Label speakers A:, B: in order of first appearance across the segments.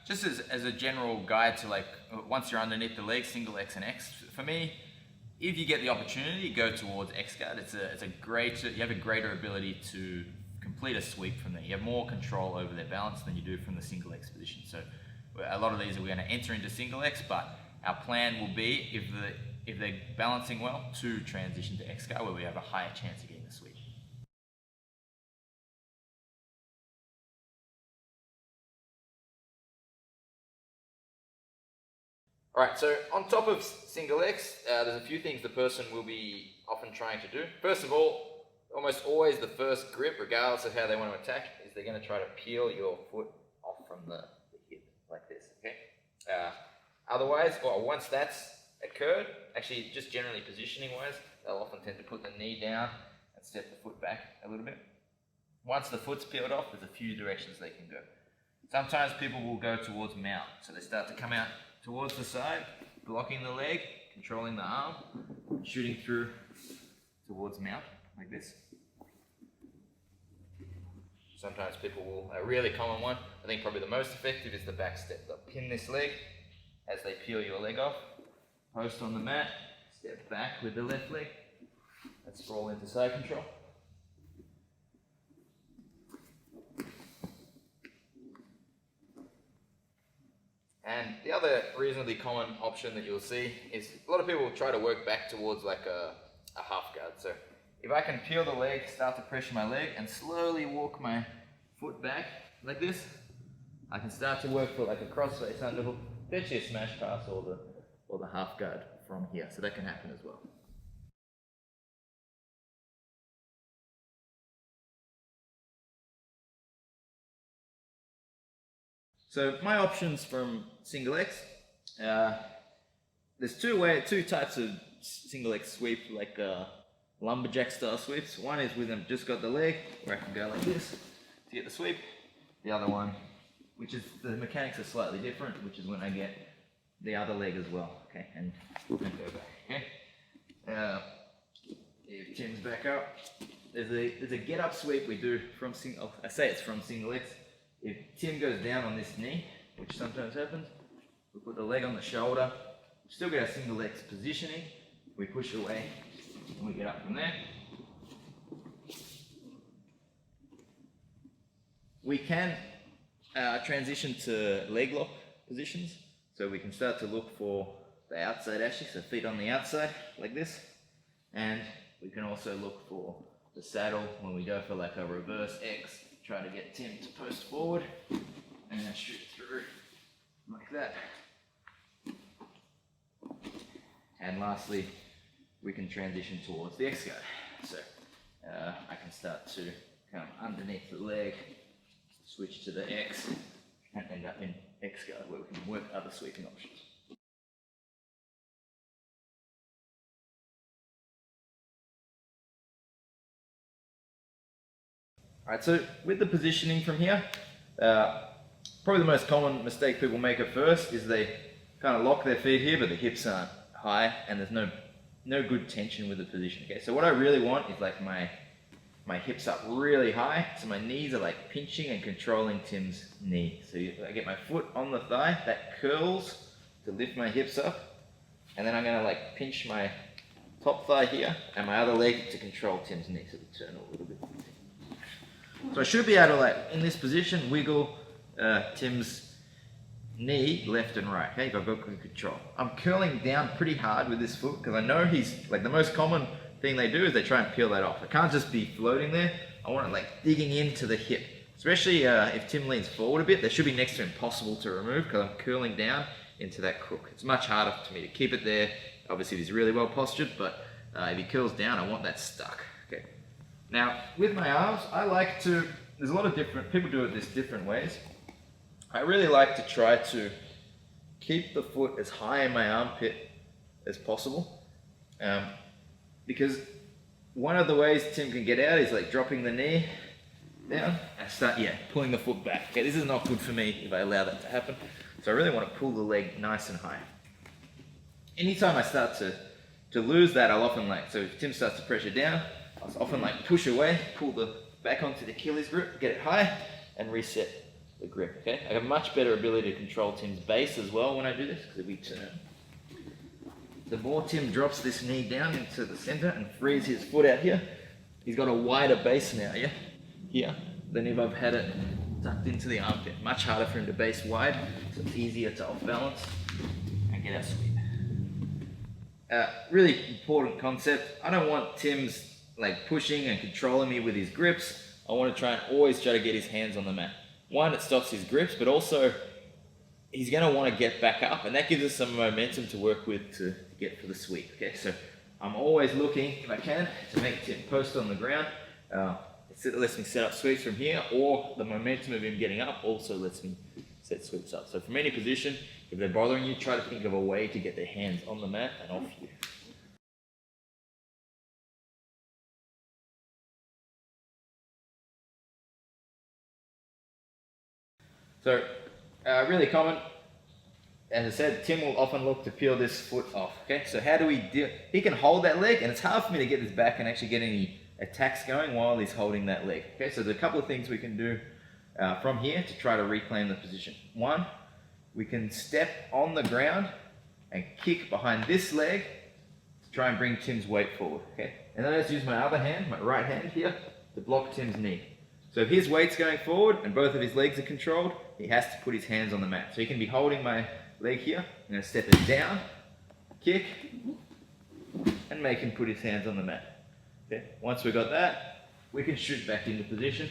A: just as a general guide to like, once you're underneath the leg, single X and X, for me, if you get the opportunity, go towards X guard. You have a greater ability to complete a sweep from there. You have more control over their balance than you do from the single X position. So a lot of these we're going to enter into single X, but our plan will be, if they're balancing well, to transition to X guard where we have a higher chance of getting the sweep. Alright, so on top of single X, there's a few things the person will be often trying to do. First of all, almost always the first grip, regardless of how they want to attack, is they're going to try to peel your foot off from the hip, like this, okay? Otherwise, or once that's occurred, actually just generally positioning wise, they'll often tend to put the knee down and step the foot back a little bit. Once the foot's peeled off, there's a few directions they can go. Sometimes people will go towards mount, so they start to come out towards the side, blocking the leg, controlling the arm, shooting through towards mount, like this. Sometimes people will, a really common one, I think probably the most effective, is the back step. They'll pin this leg as they peel your leg off, post on the mat, step back with the left leg, and sprawl into side control. And the other reasonably common option that you'll see is a lot of people will try to work back towards like a half guard. So if I can peel the leg, start to pressure my leg, and slowly walk my foot back like this, I can start to work for like a crossface underhook, potentially a smash pass or the half guard from here. So that can happen as well. So my options from single X, there's two types of single X sweep, like lumberjack style sweeps. One is with them just got the leg, where I can go like this to get the sweep. The other one, which is, the mechanics are slightly different, which is when I get the other leg as well, okay, and go back, okay. If Tim's back up, there's a get up sweep we do from single, I say it's from single X. If Tim goes down on this knee, which sometimes happens, we put the leg on the shoulder, we still get our single X positioning, we push away, and we get up from there. We can transition to leg lock positions, so we can start to look for the outside actually, so feet on the outside, like this, and we can also look for the saddle when we go for like a reverse X. Try to get Tim to post forward and then shoot through like that. And lastly, we can transition towards the X guard. So I can start to come underneath the leg, switch to the X, and end up in X guard where we can work other sweeping options. Alright, so with the positioning from here, probably the most common mistake people make at first is they kind of lock their feet here, but the hips aren't high and there's no good tension with the position. Okay, so what I really want is like my hips up really high, so my knees are like pinching and controlling Tim's knee. So I get my foot on the thigh, that curls to lift my hips up, and then I'm going to like pinch my top thigh here and my other leg to control Tim's knee, so to turn a little bit. So I should be able to, like, in this position, wiggle Tim's knee left and right, okay? I've got good control. I'm curling down pretty hard with this foot because I know he's, like, the most common thing they do is they try and peel that off. I can't just be floating there. I want it, like, digging into the hip. Especially if Tim leans forward a bit, that should be next to impossible to remove because I'm curling down into that crook. It's much harder for me to keep it there. Obviously, he's really well postured, but if he curls down, I want that stuck, okay? Now, with my arms, I like to, there's a lot of different, people do it this different ways. I really like to try to keep the foot as high in my armpit as possible. Because one of the ways Tim can get out is like dropping the knee down and start, pulling the foot back. Okay, this is not good for me if I allow that to happen. So I really want to pull the leg nice and high. Anytime I start to lose that, I'll often so if Tim starts to pressure down, I'll often push away, pull the back onto the Achilles grip, get it high, and reset the grip, okay? I have much better ability to control Tim's base as well when I do this, because if we turn, the more Tim drops this knee down into the center and frees his foot out here, he's got a wider base now, yeah? Here, than if I've had it tucked into the armpit. Much harder for him to base wide, so it's easier to off balance and get our sweep. Really important concept. I don't want Tim's like pushing and controlling me with his grips. I want to try to get his hands on the mat. One, it stops his grips, but also he's going to want to get back up, and that gives us some momentum to work with to get for the sweep. Okay, so I'm always looking, if I can, to make Tim post on the ground. It lets me set up sweeps from here, or the momentum of him getting up also lets me set sweeps up. So from any position, if they're bothering you, try to think of a way to get their hands on the mat and off you. So, really common, as I said, Tim will often look to peel this foot off, okay? So how do we do, he can hold that leg, and it's hard for me to get this back and actually get any attacks going while he's holding that leg, okay? So there's a couple of things we can do from here to try to reclaim the position. One, we can step on the ground and kick behind this leg to try and bring Tim's weight forward, okay? And then I just use my other hand, my right hand here, to block Tim's knee. So if his weight's going forward and both of his legs are controlled, he has to put his hands on the mat. So he can be holding my leg here. I'm going to step it down, kick, and make him put his hands on the mat. Okay. Once we've got that, we can shoot back into position,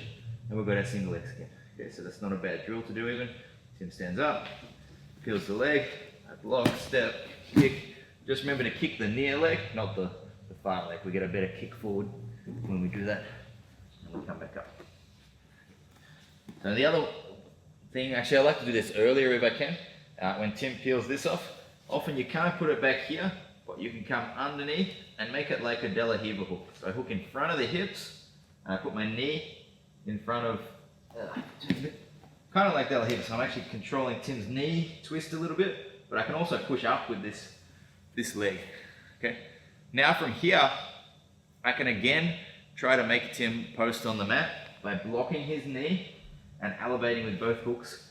A: and we've got our single X again. Okay, so that's not a bad drill to do even. Tim stands up, peels the leg, I block, step, kick. Just remember to kick the near leg, not the far leg. We get a better kick forward when we do that, and we come back up. So the other thing, actually I like to do this earlier if I can, when Tim peels this off. Often you can't put it back here, but you can come underneath and make it like a De La Riva hook. So I hook in front of the hips, and I put my knee in front of, kind of like De La Riva. So I'm actually controlling Tim's knee twist a little bit, but I can also push up with this leg, okay? Now from here, I can again try to make Tim post on the mat by blocking his knee and elevating with both hooks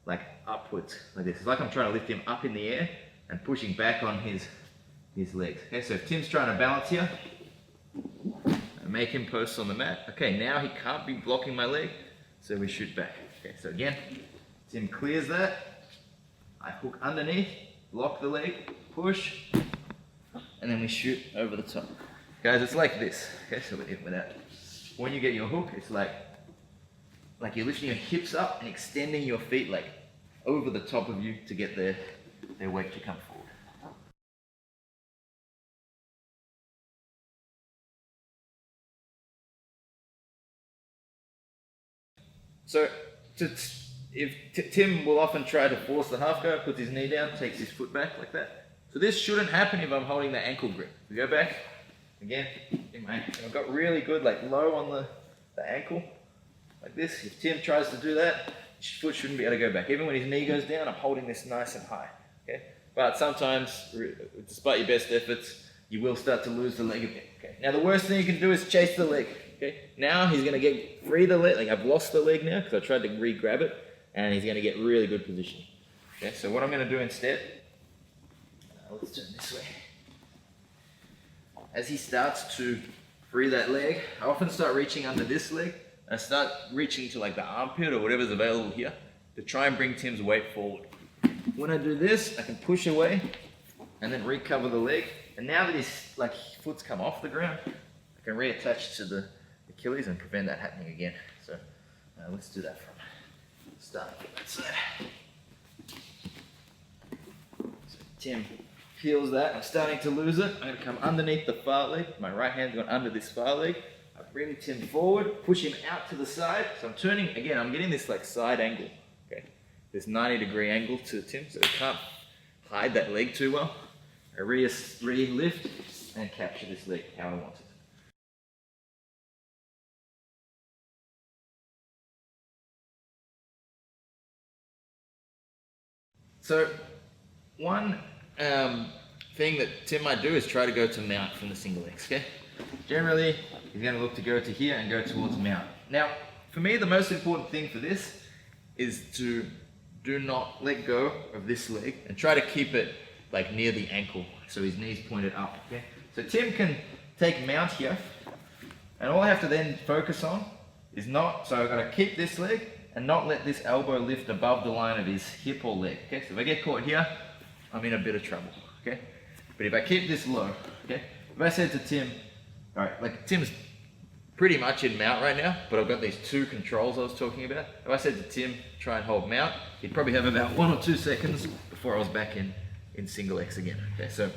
A: like upwards, like this. It's like I'm trying to lift him up in the air and pushing back on his legs. Okay, so if Tim's trying to balance here, I make him post on the mat. Okay, now he can't be blocking my leg, so we shoot back. Okay, so again, Tim clears that, I hook underneath, lock the leg, push, and then we shoot over the top. Guys, it's like this. Okay, so without, when you get your hook, it's like you're lifting your hips up and extending your feet like over the top of you to get their weight to come forward. So Tim will often try to force the half guard, puts his knee down, takes his foot back like that. So this shouldn't happen if I'm holding the ankle grip. We go back, again, I've got really good like low on the ankle. Like this. If Tim tries to do that, his foot shouldn't be able to go back. Even when his knee goes down, I'm holding this nice and high. Okay? But sometimes, despite your best efforts, you will start to lose the leg a bit. Okay? Now the worst thing you can do is chase the leg. Okay? Now he's going to get free the leg. Like I've lost the leg now because I tried to re-grab it, and he's going to get really good position. Okay? So what I'm going to do instead, let's turn this way. As he starts to free that leg, I often start reaching under this leg. I start reaching to like the armpit or whatever's available here to try and bring Tim's weight forward. When I do this, I can push away and then recover the leg. And now that his foot's come off the ground, I can reattach to the Achilles and prevent that happening again. So let's do that from starting from that side. So Tim peels that. I'm starting to lose it. I'm going to come underneath the far leg. My right hand's gone under this far leg. Bring Tim forward, push him out to the side. So I'm turning, again, I'm getting this like side angle, okay? This 90-degree angle to Tim, so I can't hide that leg too well. I re-lift and capture this leg how I want it. So one thing that Tim might do is try to go to mount from the single X, okay? Generally, he's going to look to go to here and go towards mount. Now, for me, the most important thing for this is to do not let go of this leg and try to keep it like near the ankle, so his knees pointed up. Okay. So Tim can take mount here, and all I have to then focus on is not. So I've got to keep this leg and not let this elbow lift above the line of his hip or leg. Okay. So if I get caught here, I'm in a bit of trouble. Okay. But if I keep this low, okay. If I said to Tim, all right, like Tim's pretty much in mount right now, but I've got these two controls I was talking about. If I said to Tim, try and hold mount, he'd probably have about 1 or 2 seconds before I was back in single X again. Okay, so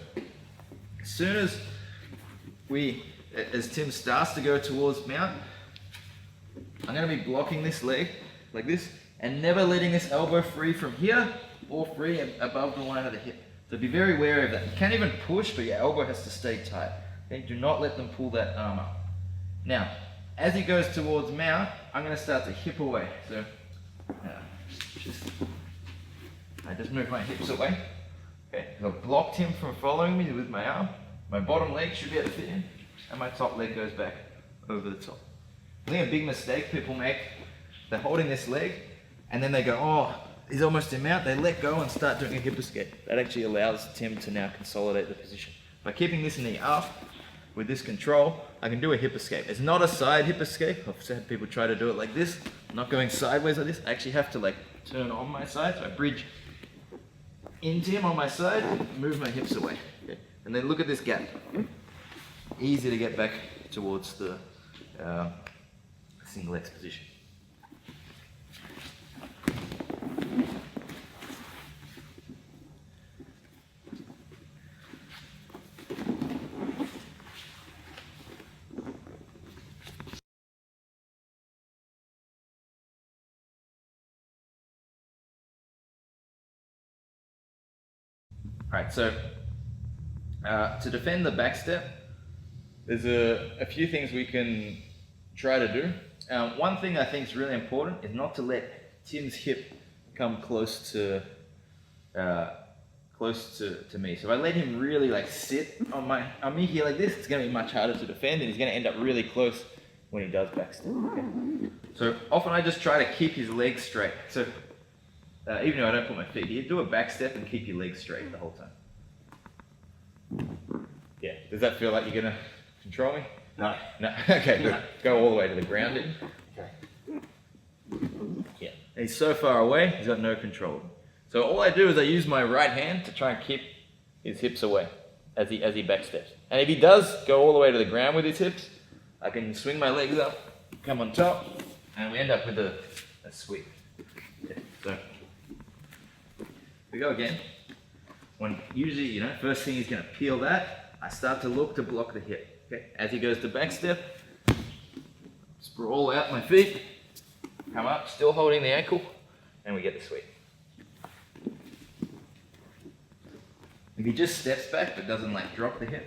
A: as soon as Tim starts to go towards mount, I'm gonna be blocking this leg like this and never letting this elbow free from here or free above the line of the hip. So be very wary of that. You can't even push, but your elbow has to stay tight. Okay, do not let them pull that arm up. Now, as he goes towards mount, I'm going to start to hip away. So, I just move my hips away. Okay, so I've blocked him from following me with my arm. My bottom leg should be able to fit in, and my top leg goes back over the top. I think a big mistake people make, they're holding this leg, and then they go, oh, he's almost in mount. They let go and start doing a hip escape. That actually allows Tim to now consolidate the position. By keeping this knee up, with this control, I can do a hip escape. It's not a side hip escape. I've had people try to do it like this. I'm not going sideways like this. I actually have to like turn on my side. So I bridge into him on my side, move my hips away. Okay. And then look at this gap. Easy to get back towards the single X position. Alright, so to defend the back step, there's a few things we can try to do. One thing I think is really important is not to let Tim's hip come close to me. So if I let him really like sit on me here like this, it's going to be much harder to defend, and he's going to end up really close when he does back step. Okay? So often I just try to keep his legs straight. So even though I don't put my feet here, do a back step and keep your legs straight the whole time. Yeah, does that feel like you're gonna control me?
B: No.
A: No, okay, good. Go all the way to the ground. Okay. Yeah, and he's so far away, he's got no control. So all I do is I use my right hand to try and keep his hips away as he back steps. And if he does go all the way to the ground with his hips, I can swing my legs up, come on top, and we end up with a sweep. Yeah, so we go again. When usually, first thing he's going to peel that, I start to look to block the hip. Okay, as he goes to back step, sprawl out my feet, come up, still holding the ankle, and we get the sweep. If he just steps back but doesn't like drop the hip,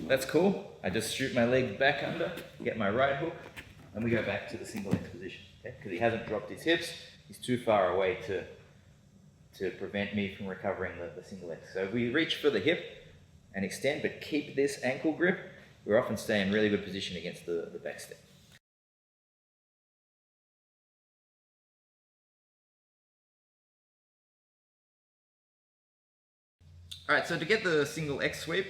A: that's cool. I just shoot my legs back under, get my right hook, and we go back to the single X position. Okay, because he hasn't dropped his hips, he's too far away to prevent me from recovering the single X. So if we reach for the hip and extend, but keep this ankle grip, we're often stay in really good position against the back step. All right, so to get the single X sweep,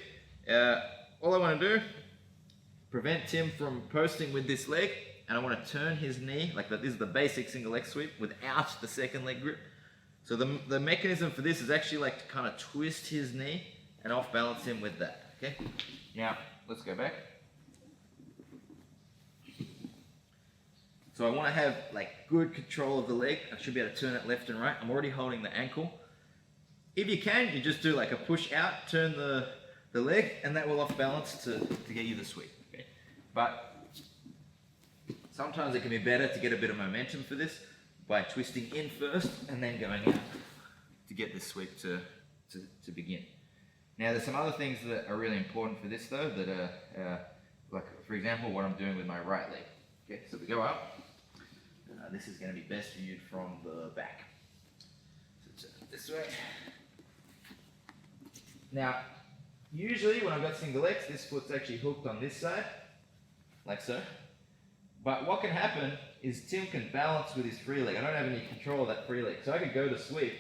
A: all I want to do, prevent Tim from posting with this leg, and I want to turn his knee, like that. This is the basic single X sweep without the second leg grip. So the mechanism for this is actually like to kind of twist his knee and off balance him with that, okay? Now, let's go back. So I want to have like good control of the leg. I should be able to turn it left and right. I'm already holding the ankle. If you can, you just do like a push out, turn the leg, and that will off balance to get you the sweep, okay? But sometimes it can be better to get a bit of momentum for this by twisting in first and then going out to get this sweep to begin. Now there's some other things that are really important for this though, that are like for example what I'm doing with my right leg. Okay, so we go up, this is going to be best viewed from the back. So turn it this way. Now usually when I've got single X, this foot's actually hooked on this side, like so. But what can happen is Tim can balance with his free leg. I don't have any control of that free leg. So I could go to sweep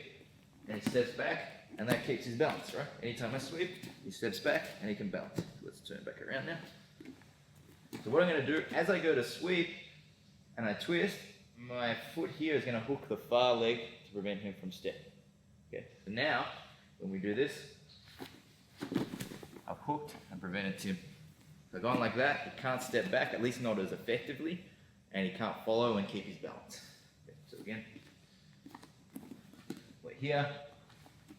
A: and he steps back and that keeps his balance, right? Anytime I sweep, he steps back and he can balance. So let's turn back around now. So what I'm going to do, as I go to sweep and I twist, my foot here is going to hook the far leg to prevent him from stepping. Okay, so now, when we do this, I've hooked and prevented Tim. So going like that, he can't step back, at least not as effectively, and he can't follow and keep his balance. Okay, so again, we're here,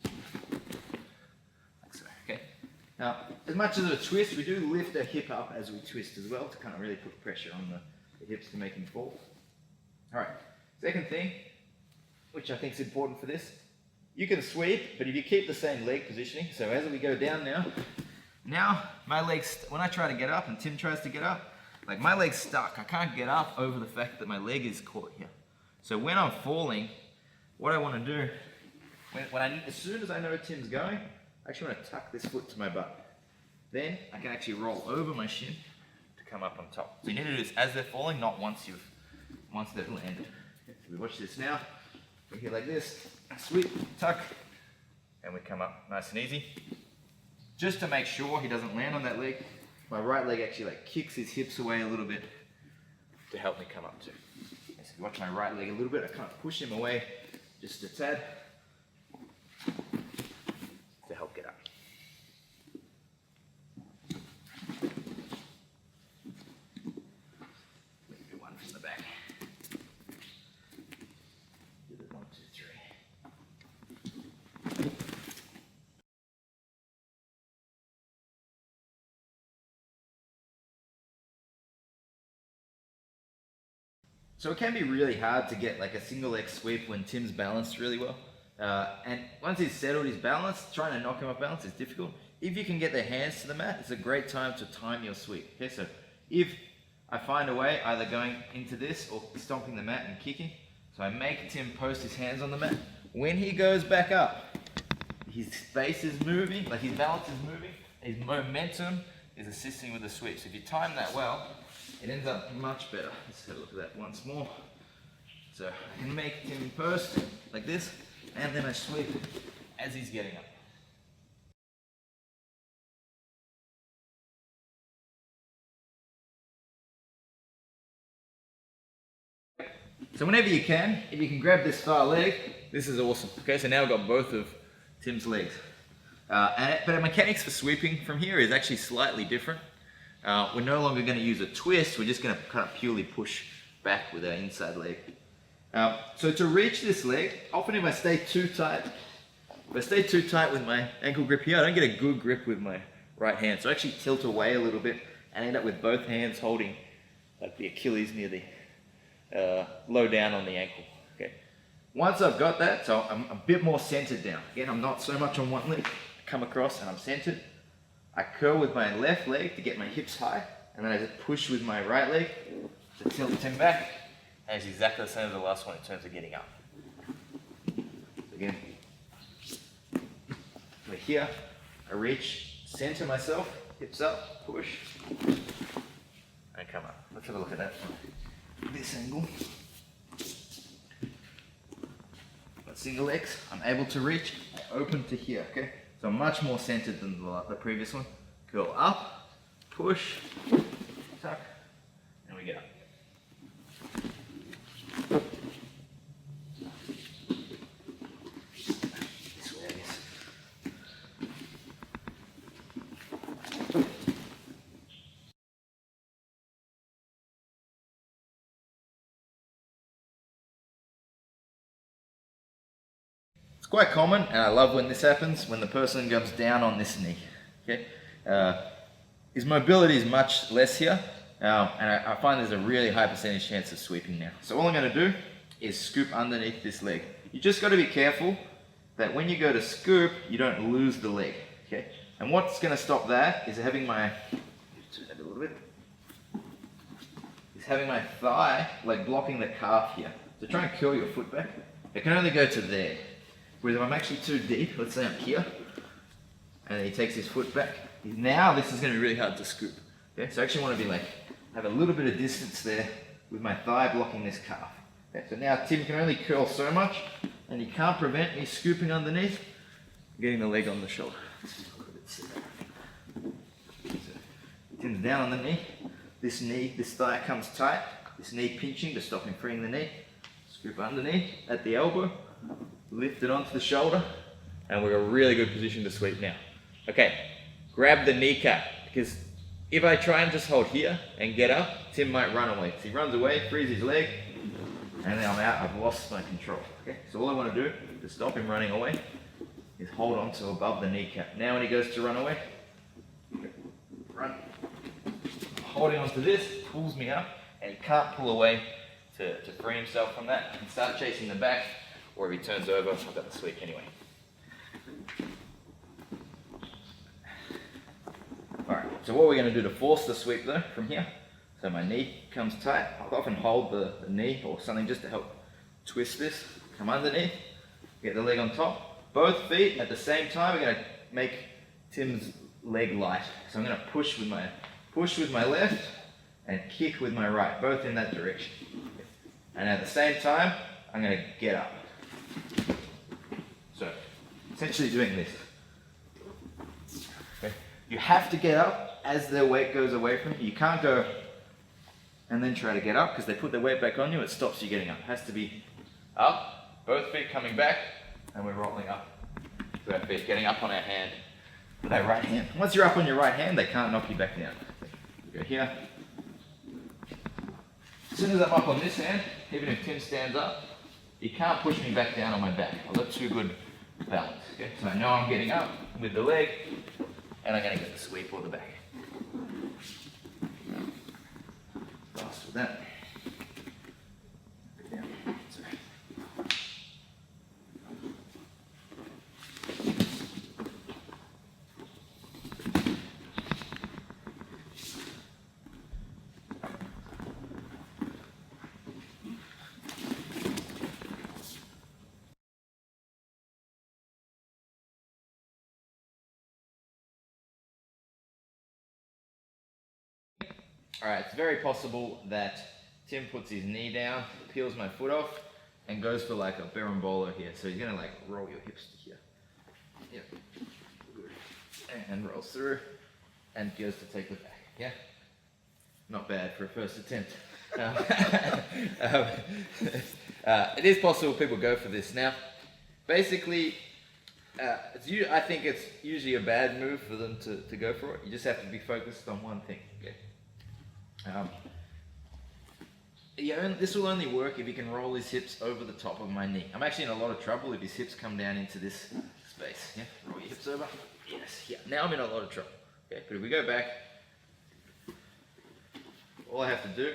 A: like so, okay. Now, as much as a twist, we do lift our hip up as we twist as well to kind of really put pressure on the hips to make him fall. All right, second thing, which I think is important for this, you can sweep, but if you keep the same leg positioning, so as we go down now my leg's, when I try to get up and Tim tries to get up, like my leg's stuck. I can't get up over the fact that my leg is caught here. So when I'm falling, what I want to do, as soon as I know Tim's going, I actually want to tuck this foot to my butt. Then I can actually roll over my shin to come up on top. So you need to do this as they're falling, not once they've landed. So we watch this now. We're here like this, sweep, tuck, and we come up nice and easy. Just to make sure he doesn't land on that leg, my right leg actually like kicks his hips away a little bit to help me come up too. Okay, so you watch my right leg a little bit, I kind of push him away just a tad to help get up. Maybe one from the back. Do the 1, 2, 3. So it can be really hard to get like a single leg sweep when Tim's balanced really well. And once he's settled his balance, trying to knock him off balance is difficult. If you can get their hands to the mat, it's a great time to time your sweep. Okay, so if I find a way, either going into this or stomping the mat and kicking, so I make Tim post his hands on the mat. When he goes back up, his space is moving, like his balance is moving, his momentum is assisting with the sweep. So if you time that well, it ends up much better. Let's have a look at that once more. So I can make Tim post like this, and then I sweep as he's getting up. So whenever you can, if you can grab this far leg, this is awesome. Okay, so now we've got both of Tim's legs. But our mechanics for sweeping from here is actually slightly different. We're no longer going to use a twist, we're just going to kind of purely push back with our inside leg. So to reach this leg, often if I stay too tight with my ankle grip here, I don't get a good grip with my right hand. So I actually tilt away a little bit and end up with both hands holding like the Achilles near the low down on the ankle. Okay. Once I've got that, so I'm a bit more centered down. Again, I'm not so much on one leg. I come across and I'm centered. I curl with my left leg to get my hips high, and then I just push with my right leg to tilt Tim back. And it's exactly the same as the last one in terms of getting up. So again, we're here. I reach, center myself, hips up, push, and come up. Let's have a look at that from this angle. Got single legs, I'm able to reach, I open to here, okay? So I'm much more centered than the previous one. Curl up, push, tuck, and we get up. This way, I guess. It's quite common, and I love when this happens, when the person comes down on this knee. Okay, his mobility is much less here, and I find there's a really high percentage chance of sweeping now. So all I'm going to do is scoop underneath this leg. You just got to be careful that when you go to scoop, you don't lose the leg. Okay, and what's going to stop that is having my thigh like blocking the calf here. So try and curl your foot back. It can only go to there. Whereas if I'm actually too deep, let's say I'm here, and then he takes his foot back, now this is going to be really hard to scoop. Okay? So I actually want to be like, have a little bit of distance there with my thigh blocking this calf. Okay, so now Tim can only curl so much, and he can't prevent me scooping underneath, getting the leg on the shoulder. So Tim's down on the knee. This thigh comes tight. This knee pinching to stop him freeing the knee. Scoop underneath at the elbow, lift it onto the shoulder, and we're in a really good position to sweep now. Okay, grab the kneecap, because if I try and just hold here and get up, Tim might run away. So he runs away, frees his leg, and then I'm out. I've lost my control. Okay, so all I want to do to stop him running away is hold on to above the kneecap. Now when he goes to run away, run. Holding onto this pulls me up, and he can't pull away to free himself from that. He can start chasing the back, or if he turns over, I've got the sweep anyway. Alright, so what we're going to do to force the sweep though, from here, so my knee comes tight. I'll often hold the knee or something just to help twist this. Come underneath, get the leg on top. Both feet at the same time, we're going to make Tim's leg light. So I'm going to push with my left and kick with my right, both in that direction. And at the same time, I'm going to get up. So, essentially doing this. Okay. You have to get up as their weight goes away from you. You can't go and then try to get up, because they put their weight back on you, it stops you getting up. It has to be up, both feet coming back, and we're rolling up. So our feet getting up on our hand with our right hand. Once you're up on your right hand, they can't knock you back down. Go here. As soon as I'm up on this hand, even if Tim stands up, he can't push me back down on my back. I've got too good balance. Okay? So I know I'm getting up with the leg, and I'm going to get the sweep or the back. Fast with that. Down. Sorry. Alright, it's very possible that Tim puts his knee down, peels my foot off, and goes for like a berimbolo here. So he's going to like roll your hips to here. Yep. Good. And rolls through, and goes to take the back. Yeah? Not bad for a first attempt. It is possible people go for this. Now, basically, I think it's usually a bad move for them to go for it. You just have to be focused on one thing. Okay? This will only work if he can roll his hips over the top of my knee. I'm actually in a lot of trouble if his hips come down into this space. Yeah, roll your hips over. Yes, yeah. Now I'm in a lot of trouble. Okay, but if we go back, all I have to do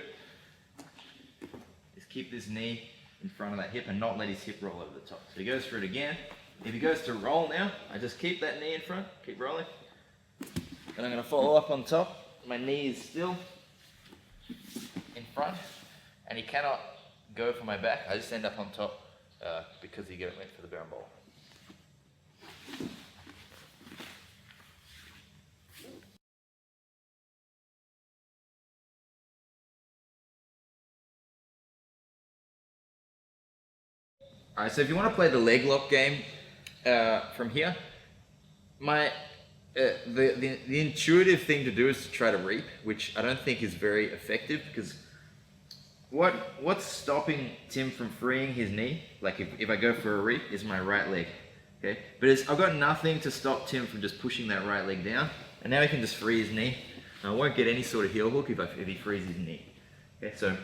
A: is keep this knee in front of that hip and not let his hip roll over the top. So he goes for it again. If he goes to roll now, I just keep that knee in front, keep rolling. And I'm going to follow up on top. My knee is still in front, and he cannot go for my back. I just end up on top because he went for the berimbolo. Alright, so if you want to play the leg lock game from here, the intuitive thing to do is to try to reap, which I don't think is very effective, because what's stopping Tim from freeing his knee, like if I go for a reap, is my right leg. Okay, but I've got nothing to stop Tim from just pushing that right leg down, and now he can just free his knee. I won't get any sort of heel hook if he frees his knee. Okay, so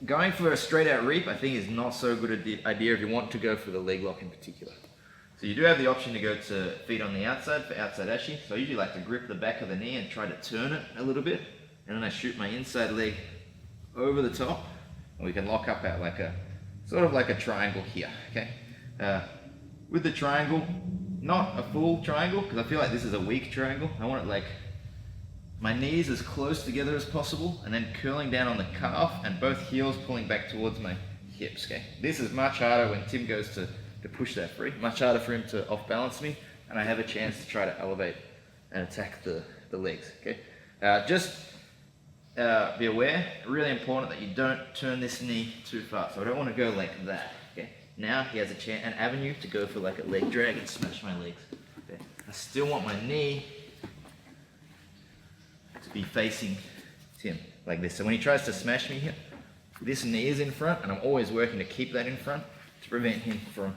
A: going for a straight out reap, I think, is not so good an idea if you want to go for the leg lock in particular. So you do have the option to go to feet on the outside for outside ashi. So I usually like to grip the back of the knee and try to turn it a little bit, and then I shoot my inside leg over the top, and we can lock up at like a sort of like a triangle here. Okay, with the triangle, not a full triangle, because I feel like this is a weak triangle. I want it like my knees as close together as possible, and then curling down on the calf, and both heels pulling back towards my hips. Okay, this is much harder when Tim goes to push that free. Much harder for him to off balance me, and I have a chance to try to elevate and attack the legs. Okay, just be aware, really important that you don't turn this knee too far. So I don't want to go like that. Okay. Now he has an avenue to go for like a leg drag and smash my legs. Okay. I still want my knee to be facing Tim like this. So when he tries to smash me here, this knee is in front, and I'm always working to keep that in front to prevent him from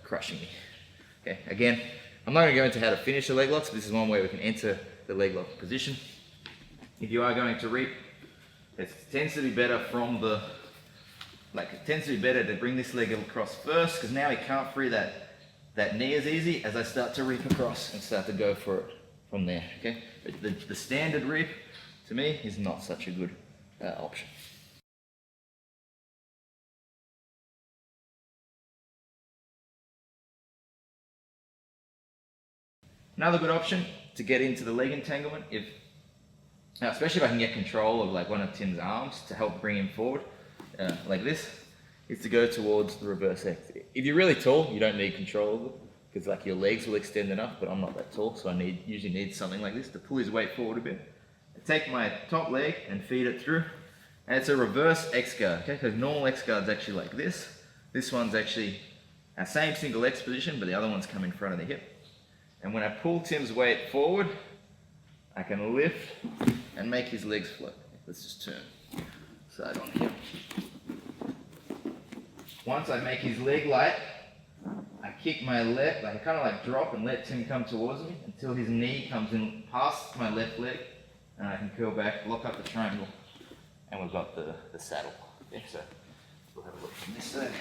A: crushing me. Okay. Again, I'm not going to go into how to finish the leg locks, but this is one way we can enter the leg lock position. If you are going to reap, it tends to be better from the, it tends to be better to bring this leg across first, because now he can't free that knee as easy as I start to reap across and start to go for it from there, okay? But the standard reap, to me, is not such a good option. Another good option to get into the leg entanglement, especially if I can get control of like one of Tim's arms to help bring him forward, like this, is to go towards the reverse X. If you're really tall, you don't need control of it, because like your legs will extend enough, but I'm not that tall, so I usually need something like this to pull his weight forward a bit. I take my top leg and feed it through, and it's a reverse X guard, okay? Because normal X guard's actually like this. This one's actually our same single X position, but the other one's come in front of the hip. And when I pull Tim's weight forward, I can lift and make his legs float. Let's just turn side on here. Once I make his leg light, I kick my left, I kind of like drop and let Tim come towards me until his knee comes in past my left leg, and I can curl back, lock up the triangle, and we've got the saddle. Okay, so we'll have a look from this side.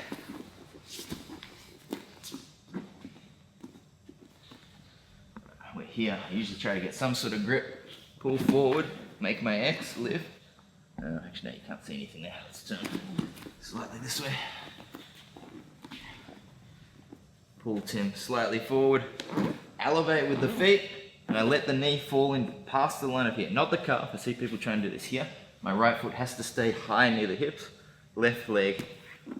A: We're here. I usually try to get some sort of grip, pull forward, make my X, lift. Actually, no, you can't see anything there. Let's turn slightly this way. Pull Tim slightly forward, elevate with the feet, and I let the knee fall in past the line of here, not the calf. I see people trying to do this here. My right foot has to stay high near the hips. Left leg,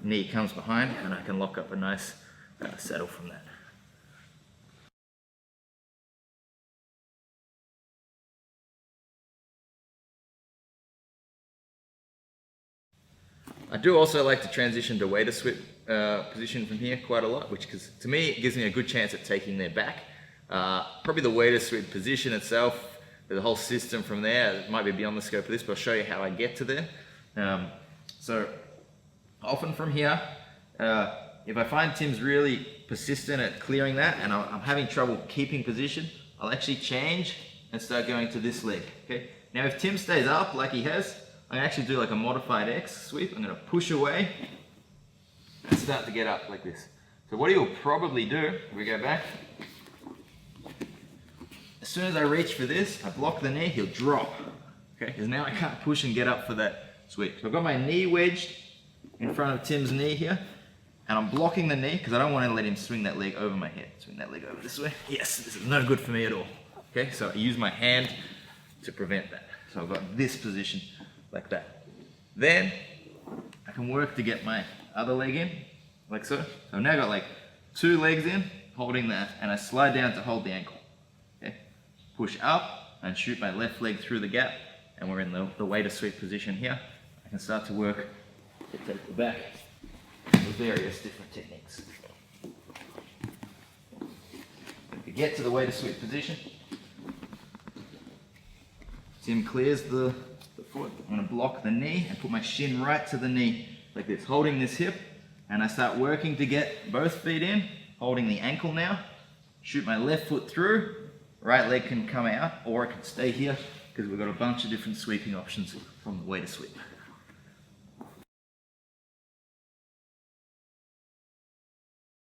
A: knee comes behind, and I can lock up a nice saddle from that. I do also like to transition to waiter sweep position from here quite a lot, which to me it gives me a good chance at taking their back. Probably the waiter sweep position itself, the whole system from there, it might be beyond the scope of this, but I'll show you how I get to there. So often from here, if I find Tim's really persistent at clearing that and I'm having trouble keeping position, I'll actually change and start going to this leg. Okay. Now if Tim stays up like he has, I can actually do like a modified X sweep. I'm going to push away and start to get up like this. So what he'll probably do, if we go back, as soon as I reach for this, I block the knee, he'll drop. Okay, because now I can't push and get up for that sweep. So I've got my knee wedged in front of Tim's knee here, and I'm blocking the knee because I don't want to let him swing that leg over my head. Swing that leg over this way. Yes, this is no good for me at all. Okay, so I use my hand to prevent that. So I've got this position like that. Then I can work to get my other leg in, like so. So I've now got like 2 legs in, holding that, and I slide down to hold the ankle. Okay, push up and shoot my left leg through the gap, and we're in the waiter sweep position here. I can start to work to take the back with various different techniques. If you get to the waiter sweep position, Tim clears the foot. I'm going to block the knee and put my shin right to the knee like this, holding this hip, and I start working to get both feet in, holding the ankle now, shoot my left foot through, right leg can come out, or I can stay here because we've got a bunch of different sweeping options from the waiter sweep.